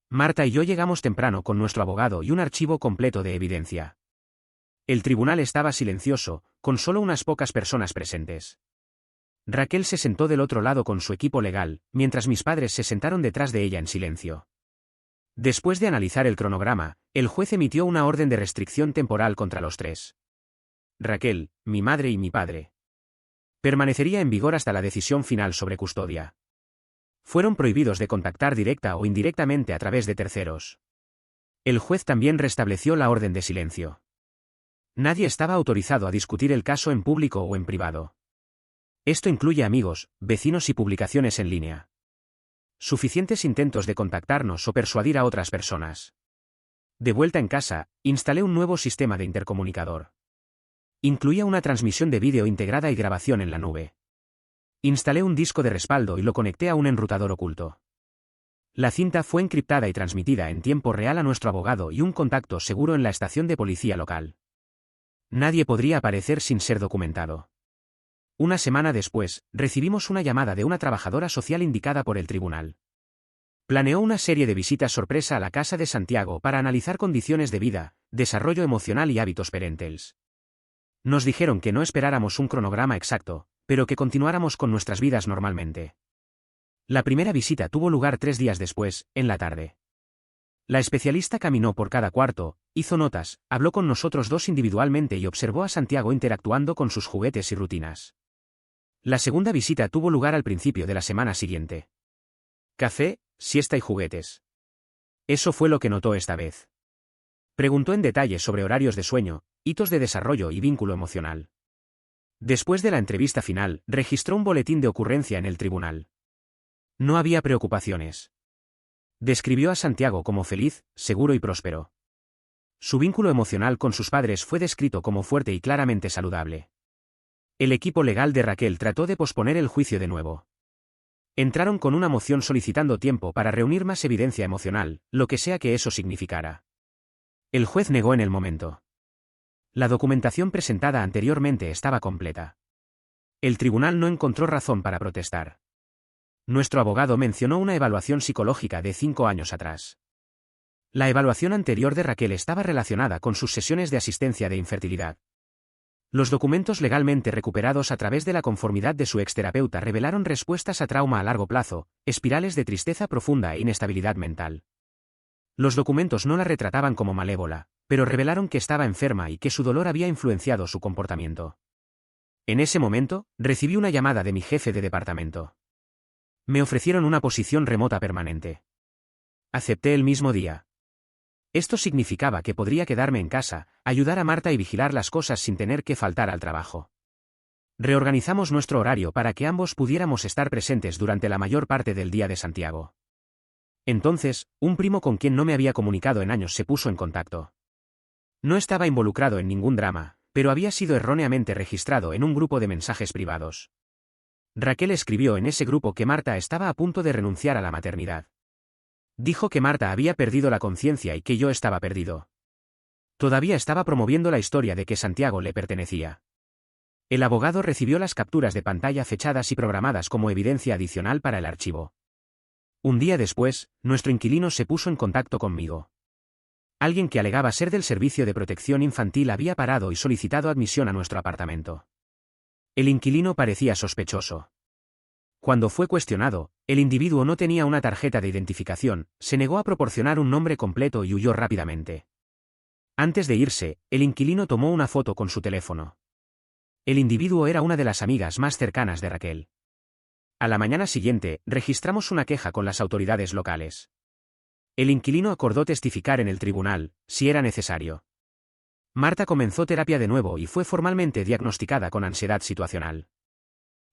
Marta y yo llegamos temprano con nuestro abogado y un archivo completo de evidencia. El tribunal estaba silencioso, con solo unas pocas personas presentes. Raquel se sentó del otro lado con su equipo legal, mientras mis padres se sentaron detrás de ella en silencio. Después de analizar el cronograma, el juez emitió una orden de restricción temporal contra los 3. Raquel, mi madre y mi padre. Permanecería en vigor hasta la decisión final sobre custodia. Fueron prohibidos de contactar directa o indirectamente a través de terceros. El juez también restableció la orden de silencio. Nadie estaba autorizado a discutir el caso en público o en privado. Esto incluye amigos, vecinos y publicaciones en línea. Suficientes intentos de contactarnos o persuadir a otras personas. De vuelta en casa, instalé un nuevo sistema de intercomunicador. Incluía una transmisión de vídeo integrada y grabación en la nube. Instalé un disco de respaldo y lo conecté a un enrutador oculto. La cinta fue encriptada y transmitida en tiempo real a nuestro abogado y un contacto seguro en la estación de policía local. Nadie podría aparecer sin ser documentado. Una semana después, recibimos una llamada de una trabajadora social indicada por el tribunal. Planeó una serie de visitas sorpresa a la casa de Santiago para analizar condiciones de vida, desarrollo emocional y hábitos parentales. Nos dijeron que no esperáramos un cronograma exacto, pero que continuáramos con nuestras vidas normalmente. La primera visita tuvo lugar 3 días después, en la tarde. La especialista caminó por cada cuarto, hizo notas, habló con nosotros 2 individualmente y observó a Santiago interactuando con sus juguetes y rutinas. La segunda visita tuvo lugar al principio de la semana siguiente. Café, siesta y juguetes. Eso fue lo que notó esta vez. Preguntó en detalle sobre horarios de sueño, hitos de desarrollo y vínculo emocional. Después de la entrevista final, registró un boletín de ocurrencia en el tribunal. No había preocupaciones. Describió a Santiago como feliz, seguro y próspero. Su vínculo emocional con sus padres fue descrito como fuerte y claramente saludable. El equipo legal de Raquel trató de posponer el juicio de nuevo. Entraron con una moción solicitando tiempo para reunir más evidencia emocional, lo que sea que eso significara. El juez negó en el momento. La documentación presentada anteriormente estaba completa. El tribunal no encontró razón para protestar. Nuestro abogado mencionó una evaluación psicológica de 5 años atrás. La evaluación anterior de Raquel estaba relacionada con sus sesiones de asistencia de infertilidad. Los documentos legalmente recuperados a través de la conformidad de su exterapeuta revelaron respuestas a trauma a largo plazo, espirales de tristeza profunda e inestabilidad mental. Los documentos no la retrataban como malévola, pero revelaron que estaba enferma y que su dolor había influenciado su comportamiento. En ese momento, recibí una llamada de mi jefe de departamento. Me ofrecieron una posición remota permanente. Acepté el mismo día. Esto significaba que podría quedarme en casa, ayudar a Marta y vigilar las cosas sin tener que faltar al trabajo. Reorganizamos nuestro horario para que ambos pudiéramos estar presentes durante la mayor parte del día de Santiago. Entonces, un primo con quien no me había comunicado en años se puso en contacto. No estaba involucrado en ningún drama, pero había sido erróneamente registrado en un grupo de mensajes privados. Raquel escribió en ese grupo que Marta estaba a punto de renunciar a la maternidad. Dijo que Marta había perdido la conciencia y que yo estaba perdido. Todavía estaba promoviendo la historia de que Santiago le pertenecía. El abogado recibió las capturas de pantalla fechadas y programadas como evidencia adicional para el archivo. Un día después, nuestro inquilino se puso en contacto conmigo. Alguien que alegaba ser del Servicio de Protección Infantil había parado y solicitado admisión a nuestro apartamento. El inquilino parecía sospechoso. Cuando fue cuestionado, el individuo no tenía una tarjeta de identificación, se negó a proporcionar un nombre completo y huyó rápidamente. Antes de irse, el inquilino tomó una foto con su teléfono. El individuo era una de las amigas más cercanas de Raquel. A la mañana siguiente, registramos una queja con las autoridades locales. El inquilino acordó testificar en el tribunal, si era necesario. Marta comenzó terapia de nuevo y fue formalmente diagnosticada con ansiedad situacional.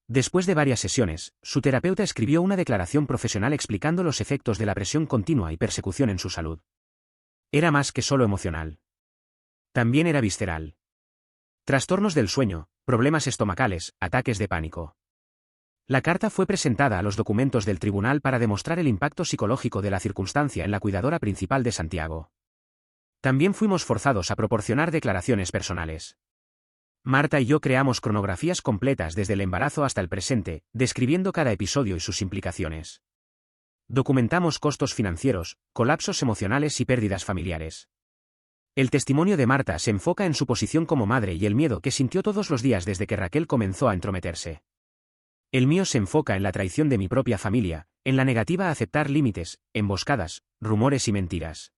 Después de varias sesiones, su terapeuta escribió una declaración profesional explicando los efectos de la presión continua y persecución en su salud. Era más que solo emocional. También era visceral. Trastornos del sueño, problemas estomacales, ataques de pánico. La carta fue presentada a los documentos del tribunal para demostrar el impacto psicológico de la circunstancia en la cuidadora principal de Santiago. También fuimos forzados a proporcionar declaraciones personales. Marta y yo creamos cronografías completas desde el embarazo hasta el presente, describiendo cada episodio y sus implicaciones. Documentamos costos financieros, colapsos emocionales y pérdidas familiares. El testimonio de Marta se enfoca en su posición como madre y el miedo que sintió todos los días desde que Raquel comenzó a entrometerse. El mío se enfoca en la traición de mi propia familia, en la negativa a aceptar límites, emboscadas, rumores y mentiras.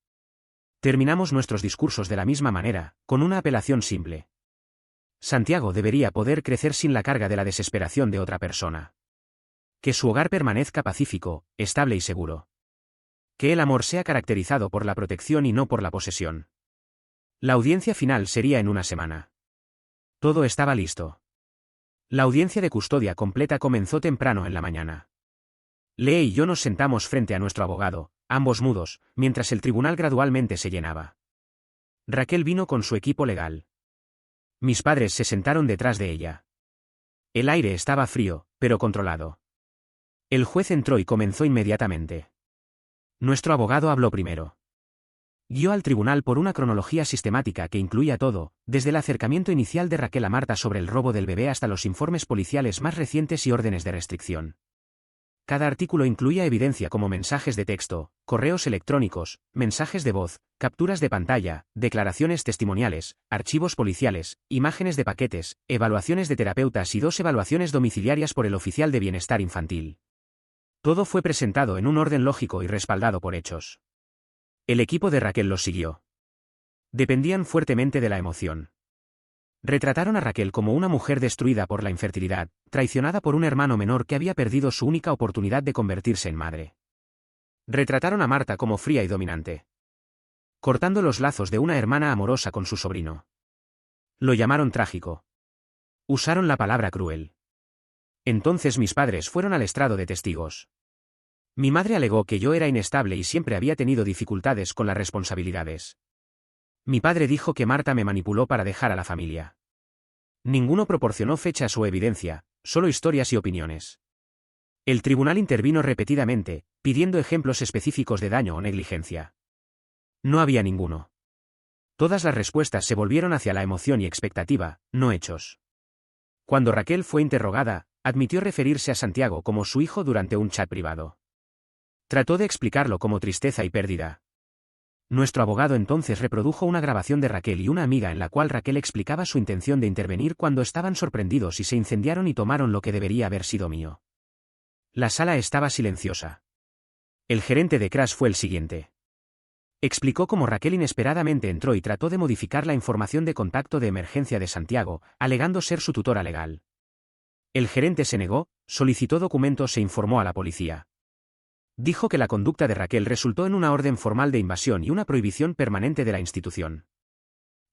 Terminamos nuestros discursos de la misma manera, con una apelación simple. Santiago debería poder crecer sin la carga de la desesperación de otra persona. Que su hogar permanezca pacífico, estable y seguro. Que el amor sea caracterizado por la protección y no por la posesión. La audiencia final sería en una semana. Todo estaba listo. La audiencia de custodia completa comenzó temprano en la mañana. Lee y yo nos sentamos frente a nuestro abogado, ambos mudos, mientras el tribunal gradualmente se llenaba. Raquel vino con su equipo legal. Mis padres se sentaron detrás de ella. El aire estaba frío, pero controlado. El juez entró y comenzó inmediatamente. Nuestro abogado habló primero. Guió al tribunal por una cronología sistemática que incluía todo, desde el acercamiento inicial de Raquel a Marta sobre el robo del bebé hasta los informes policiales más recientes y órdenes de restricción. Cada artículo incluía evidencia como mensajes de texto, correos electrónicos, mensajes de voz, capturas de pantalla, declaraciones testimoniales, archivos policiales, imágenes de paquetes, evaluaciones de terapeutas y 2 evaluaciones domiciliarias por el oficial de bienestar infantil. Todo fue presentado en un orden lógico y respaldado por hechos. El equipo de Raquel los siguió. Dependían fuertemente de la emoción. Retrataron a Raquel como una mujer destruida por la infertilidad, traicionada por un hermano menor que había perdido su única oportunidad de convertirse en madre. Retrataron a Marta como fría y dominante, cortando los lazos de una hermana amorosa con su sobrino. Lo llamaron trágico. Usaron la palabra cruel. Entonces mis padres fueron al estrado de testigos. Mi madre alegó que yo era inestable y siempre había tenido dificultades con las responsabilidades. Mi padre dijo que Marta me manipuló para dejar a la familia. Ninguno proporcionó fechas o evidencia, solo historias y opiniones. El tribunal intervino repetidamente, pidiendo ejemplos específicos de daño o negligencia. No había ninguno. Todas las respuestas se volvieron hacia la emoción y expectativa, no hechos. Cuando Raquel fue interrogada, admitió referirse a Santiago como su hijo durante un chat privado. Trató de explicarlo como tristeza y pérdida. Nuestro abogado entonces reprodujo una grabación de Raquel y una amiga en la cual Raquel explicaba su intención de intervenir cuando estaban sorprendidos y se incendiaron y tomaron lo que debería haber sido mío. La sala estaba silenciosa. El gerente de Crash fue el siguiente. Explicó cómo Raquel inesperadamente entró y trató de modificar la información de contacto de emergencia de Santiago, alegando ser su tutora legal. El gerente se negó, solicitó documentos e informó a la policía. Dijo que la conducta de Raquel resultó en una orden formal de invasión y una prohibición permanente de la institución.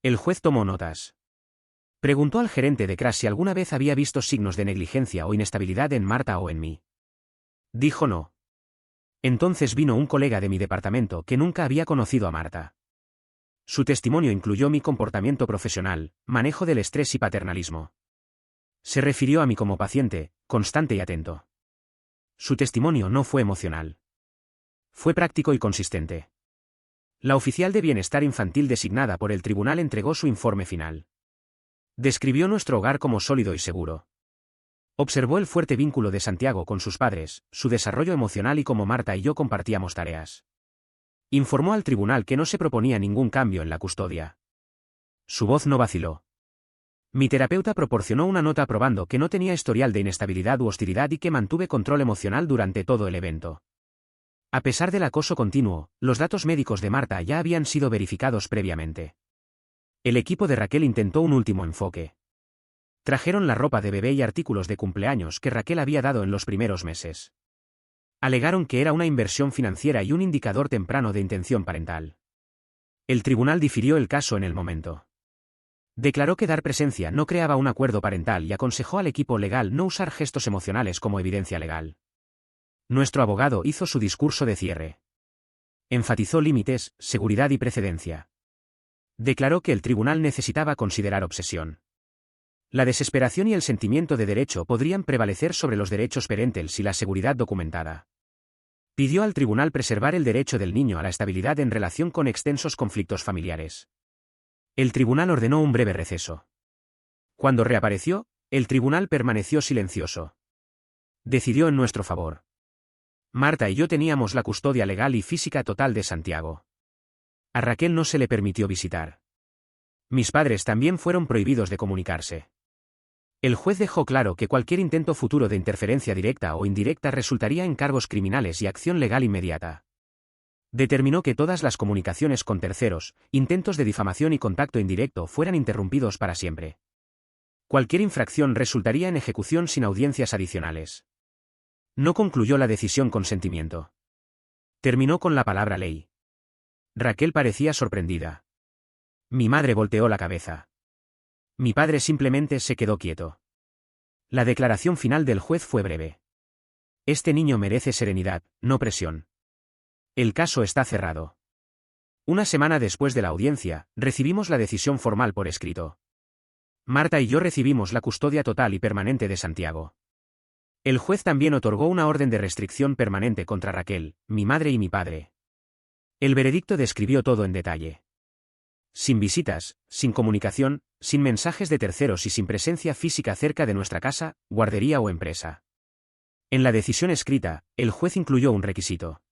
El juez tomó notas. Preguntó al gerente de Crash si alguna vez había visto signos de negligencia o inestabilidad en Marta o en mí. Dijo no. Entonces vino un colega de mi departamento que nunca había conocido a Marta. Su testimonio incluyó mi comportamiento profesional, manejo del estrés y paternalismo. Se refirió a mí como paciente, constante y atento. Su testimonio no fue emocional. Fue práctico y consistente. La oficial de bienestar infantil designada por el tribunal entregó su informe final. Describió nuestro hogar como sólido y seguro. Observó el fuerte vínculo de Santiago con sus padres, su desarrollo emocional y cómo Marta y yo compartíamos tareas. Informó al tribunal que no se proponía ningún cambio en la custodia. Su voz no vaciló. Mi terapeuta proporcionó una nota aprobando que no tenía historial de inestabilidad u hostilidad y que mantuve control emocional durante todo el evento. A pesar del acoso continuo, los datos médicos de Marta ya habían sido verificados previamente. El equipo de Raquel intentó un último enfoque. Trajeron la ropa de bebé y artículos de cumpleaños que Raquel había dado en los primeros meses. Alegaron que era una inversión financiera y un indicador temprano de intención parental. El tribunal difirió el caso en el momento. Declaró que dar presencia no creaba un acuerdo parental y aconsejó al equipo legal no usar gestos emocionales como evidencia legal. Nuestro abogado hizo su discurso de cierre. Enfatizó límites, seguridad y precedencia. Declaró que el tribunal necesitaba considerar obsesión. La desesperación y el sentimiento de derecho podrían prevalecer sobre los derechos parentales y la seguridad documentada. Pidió al tribunal preservar el derecho del niño a la estabilidad en relación con extensos conflictos familiares. El tribunal ordenó un breve receso. Cuando reapareció, el tribunal permaneció silencioso. Decidió en nuestro favor. Marta y yo teníamos la custodia legal y física total de Santiago. A Raquel no se le permitió visitar. Mis padres también fueron prohibidos de comunicarse. El juez dejó claro que cualquier intento futuro de interferencia directa o indirecta resultaría en cargos criminales y acción legal inmediata. Determinó que todas las comunicaciones con terceros, intentos de difamación y contacto indirecto fueran interrumpidos para siempre. Cualquier infracción resultaría en ejecución sin audiencias adicionales. No concluyó la decisión con sentimiento. Terminó con la palabra ley. Raquel parecía sorprendida. Mi madre volteó la cabeza. Mi padre simplemente se quedó quieto. La declaración final del juez fue breve. Este niño merece serenidad, no presión. El caso está cerrado. Una semana después de la audiencia, recibimos la decisión formal por escrito. Marta y yo recibimos la custodia total y permanente de Santiago. El juez también otorgó una orden de restricción permanente contra Raquel, mi madre y mi padre. El veredicto describió todo en detalle. Sin visitas, sin comunicación, sin mensajes de terceros y sin presencia física cerca de nuestra casa, guardería o empresa. En la decisión escrita, el juez incluyó un requisito.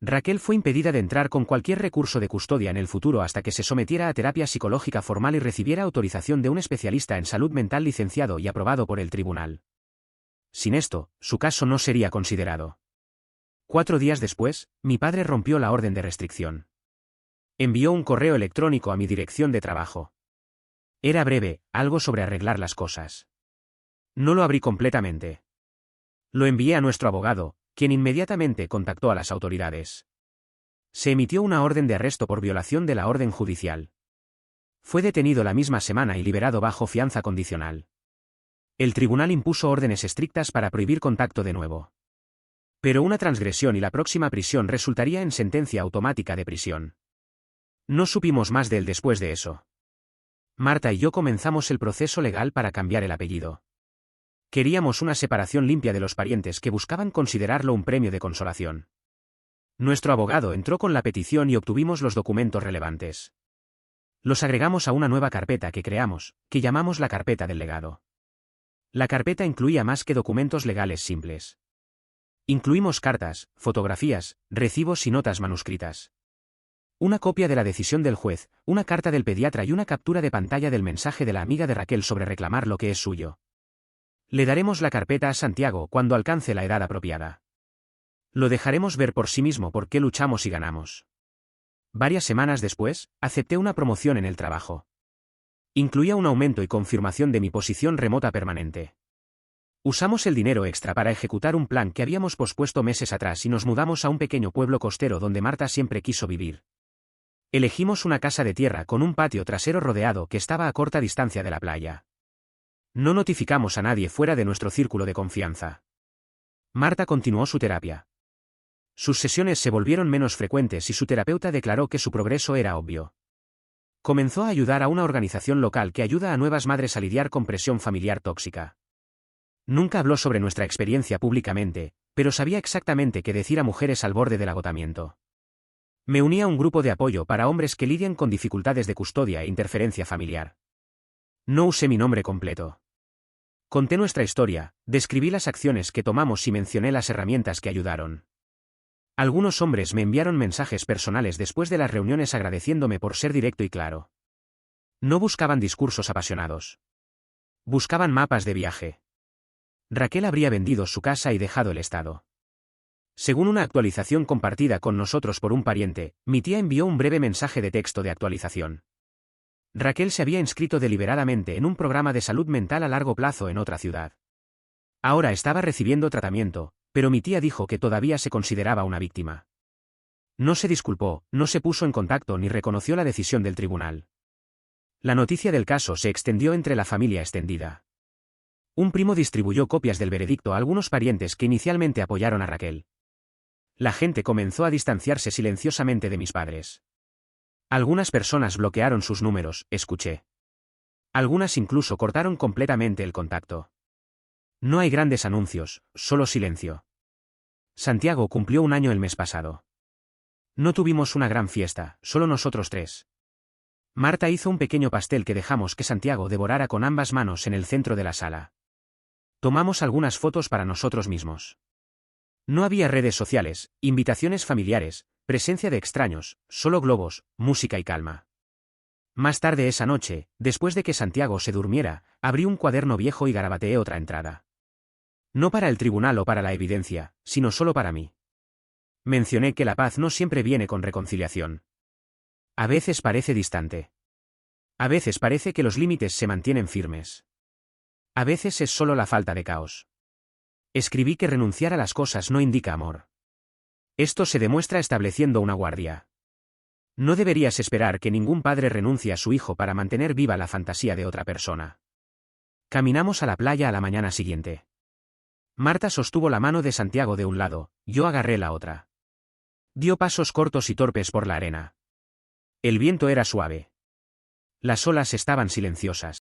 Raquel fue impedida de entrar con cualquier recurso de custodia en el futuro hasta que se sometiera a terapia psicológica formal y recibiera autorización de un especialista en salud mental licenciado y aprobado por el tribunal. Sin esto, su caso no sería considerado. 4 días después, mi padre rompió la orden de restricción. Envió un correo electrónico a mi dirección de trabajo. Era breve, algo sobre arreglar las cosas. No lo abrí completamente. Lo envié a nuestro abogado, quien inmediatamente contactó a las autoridades. Se emitió una orden de arresto por violación de la orden judicial. Fue detenido la misma semana y liberado bajo fianza condicional. El tribunal impuso órdenes estrictas para prohibir contacto de nuevo. Pero una transgresión y la próxima prisión resultaría en sentencia automática de prisión. No supimos más de él después de eso. Marta y yo comenzamos el proceso legal para cambiar el apellido. Queríamos una separación limpia de los parientes que buscaban considerarlo un premio de consolación. Nuestro abogado entró con la petición y obtuvimos los documentos relevantes. Los agregamos a una nueva carpeta que creamos, que llamamos la carpeta del legado. La carpeta incluía más que documentos legales simples. Incluimos cartas, fotografías, recibos y notas manuscritas. Una copia de la decisión del juez, una carta del pediatra y una captura de pantalla del mensaje de la amiga de Raquel sobre reclamar lo que es suyo. Le daremos la carpeta a Santiago cuando alcance la edad apropiada. Lo dejaremos ver por sí mismo por qué luchamos y ganamos. Varias semanas después, acepté una promoción en el trabajo. Incluía un aumento y confirmación de mi posición remota permanente. Usamos el dinero extra para ejecutar un plan que habíamos pospuesto meses atrás y nos mudamos a un pequeño pueblo costero donde Marta siempre quiso vivir. Elegimos una casa de tierra con un patio trasero rodeado que estaba a corta distancia de la playa. No notificamos a nadie fuera de nuestro círculo de confianza. Marta continuó su terapia. Sus sesiones se volvieron menos frecuentes y su terapeuta declaró que su progreso era obvio. Comenzó a ayudar a una organización local que ayuda a nuevas madres a lidiar con presión familiar tóxica. Nunca habló sobre nuestra experiencia públicamente, pero sabía exactamente qué decir a mujeres al borde del agotamiento. Me uní a un grupo de apoyo para hombres que lidian con dificultades de custodia e interferencia familiar. No usé mi nombre completo. Conté nuestra historia, describí las acciones que tomamos y mencioné las herramientas que ayudaron. Algunos hombres me enviaron mensajes personales después de las reuniones agradeciéndome por ser directo y claro. No buscaban discursos apasionados. Buscaban mapas de viaje. Raquel habría vendido su casa y dejado el estado. Según una actualización compartida con nosotros por un pariente, mi tía envió un breve mensaje de texto de actualización. Raquel se había inscrito deliberadamente en un programa de salud mental a largo plazo en otra ciudad. Ahora estaba recibiendo tratamiento, pero mi tía dijo que todavía se consideraba una víctima. No se disculpó, no se puso en contacto ni reconoció la decisión del tribunal. La noticia del caso se extendió entre la familia extendida. Un primo distribuyó copias del veredicto a algunos parientes que inicialmente apoyaron a Raquel. La gente comenzó a distanciarse silenciosamente de mis padres. Algunas personas bloquearon sus números, escuché. Algunas incluso cortaron completamente el contacto. No hay grandes anuncios, solo silencio. Santiago cumplió un año el mes pasado. No tuvimos una gran fiesta, solo nosotros tres. Marta hizo un pequeño pastel que dejamos que Santiago devorara con ambas manos en el centro de la sala. Tomamos algunas fotos para nosotros mismos. No había redes sociales, invitaciones familiares, presencia de extraños, solo globos, música y calma. Más tarde esa noche, después de que Santiago se durmiera, abrí un cuaderno viejo y garabateé otra entrada. No para el tribunal o para la evidencia, sino solo para mí. Mencioné que la paz no siempre viene con reconciliación. A veces parece distante. A veces parece que los límites se mantienen firmes. A veces es solo la falta de caos. Escribí que renunciar a las cosas no indica amor. Esto se demuestra estableciendo una guardia. No deberías esperar que ningún padre renuncie a su hijo para mantener viva la fantasía de otra persona. Caminamos a la playa a la mañana siguiente. Marta sostuvo la mano de Santiago de un lado, yo agarré la otra. Dio pasos cortos y torpes por la arena. El viento era suave. Las olas estaban silenciosas.